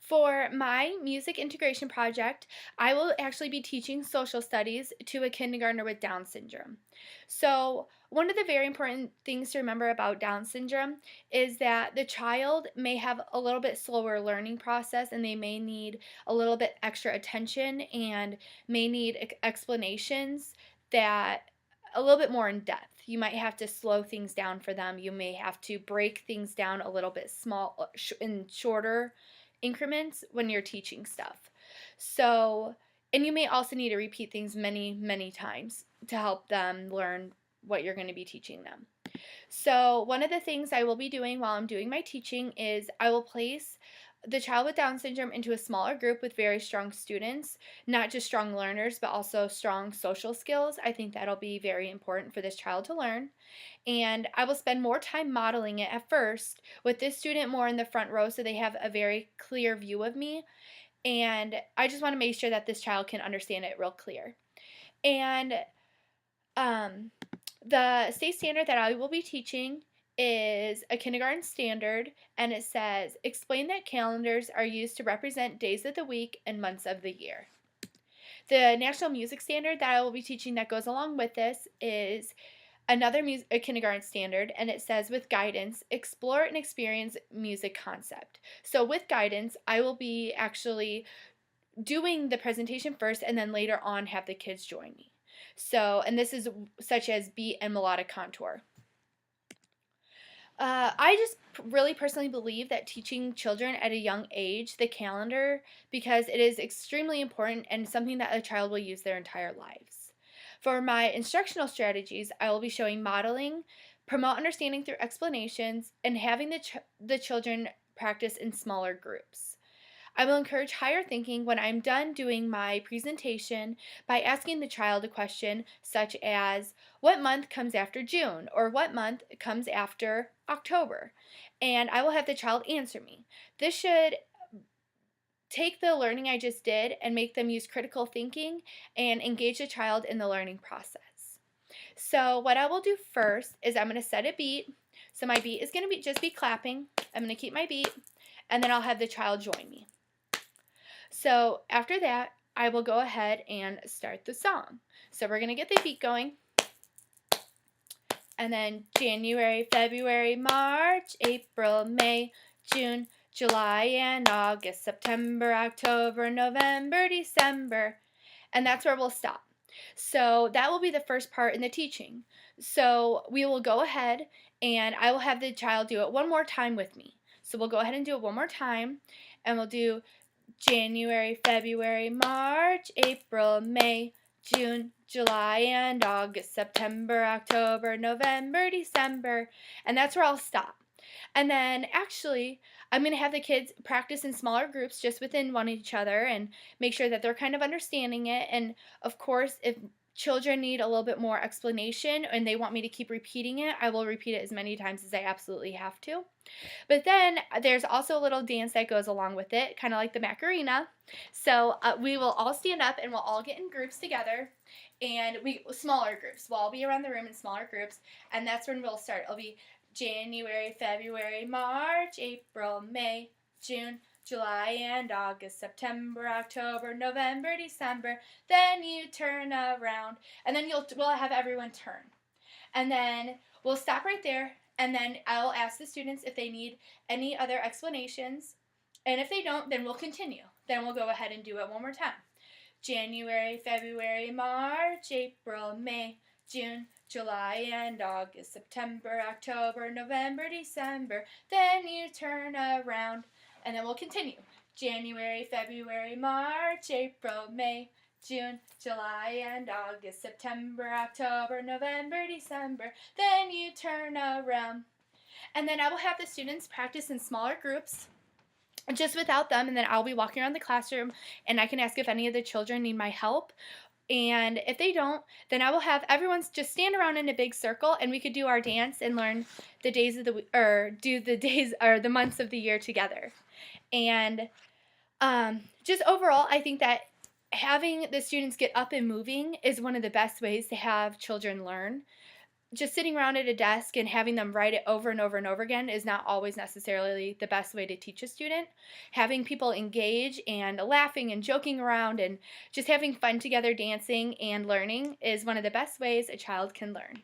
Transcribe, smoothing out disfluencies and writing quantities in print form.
For my music integration project, I will actually be teaching social studies to a kindergartner with Down syndrome. So, one of the very important things to remember about Down syndrome is that the child may have a little bit slower learning process and they may need a little bit extra attention and may need explanations that a little bit more in depth. You might have to slow things down for them. You may have to break things down a little bit small in shorter increments when you're teaching stuff. So, and you may also need to repeat things many, many times to help them learn what you're going to be teaching them. So, one of the things I will be doing while I'm doing my teaching is I will place the child with Down syndrome into a smaller group with very strong students, not just strong learners, but also strong social skills. I think that'll be very important for this child to learn. And I will spend more time modeling it at first with this student more in the front row so they have a very clear view of me. And I just want to make sure that this child can understand it real clear. And um, the state standard that I will be teaching is a kindergarten standard, and it says, explain that calendars are used to represent days of the week and months of the year. The national music standard that I will be teaching that goes along with this is another a kindergarten standard, and it says, with guidance, explore and experience music concept. So with guidance, I will be actually doing the presentation first and then later on have the kids join me. So, and this is such as beat and melodic contour. I just really personally believe that teaching children at a young age the calendar, because it is extremely important and something that a child will use their entire lives. For my instructional strategies, I will be showing modeling, promote understanding through explanations, and having the children practice in smaller groups. I will encourage higher thinking when I'm done doing my presentation by asking the child a question such as, what month comes after June? Or what month comes after October? And I will have the child answer me. This should take the learning I just did and make them use critical thinking and engage the child in the learning process. So what I will do first is I'm going to set a beat. So my beat is going to be just be clapping. I'm going to keep my beat, and then I'll have the child join me. So after that, I will go ahead and start the song. So we're going to get the beat going. And then January, February, March, April, May, June, July, and August, September, October, November, December. And that's where we'll stop. So that will be the first part in the teaching. So we will go ahead and I will have the child do it one more time with me. So we'll go ahead and do it one more time, and we'll do January, February, March, April, May, June, July, and August, September, October, November, December, and that's where I'll stop. And then actually, I'm going to have the kids practice in smaller groups just within one each other and make sure that they're kind of understanding it. And of course, if children need a little bit more explanation and they want me to keep repeating it, I will repeat it as many times as I absolutely have to. But then there's also a little dance that goes along with it, kind of like the Macarena. So we will all stand up and we'll all get in groups together, and smaller groups. We'll all be around the room in smaller groups, and that's when we'll start. It'll be January, February, March, April, May, June, July, and August, September, October, November, December. Then you turn around, and then we'll have everyone turn. And then we'll stop right there, and then I'll ask the students if they need any other explanations. And if they don't, then we'll continue. Then we'll go ahead and do it one more time. January, February, March, April, May, June, July, and August, September, October, November, December. Then you turn around, and then we'll continue. January, February, March, April, May, June, July, and August, September, October, November, December. Then you turn around. And then I will have the students practice in smaller groups just without them, and then I'll be walking around the classroom and I can ask if any of the children need my help. And if they don't, then I will have everyone just stand around in a big circle, and we could do our dance and learn the days of the week, or do the days or the months of the year together. And just overall, I think that having the students get up and moving is one of the best ways to have children learn. just sitting around at a desk and having them write it over and over and over again is not always necessarily the best way to teach a student. Having people engage and laughing and joking around and just having fun together, dancing and learning is one of the best ways a child can learn.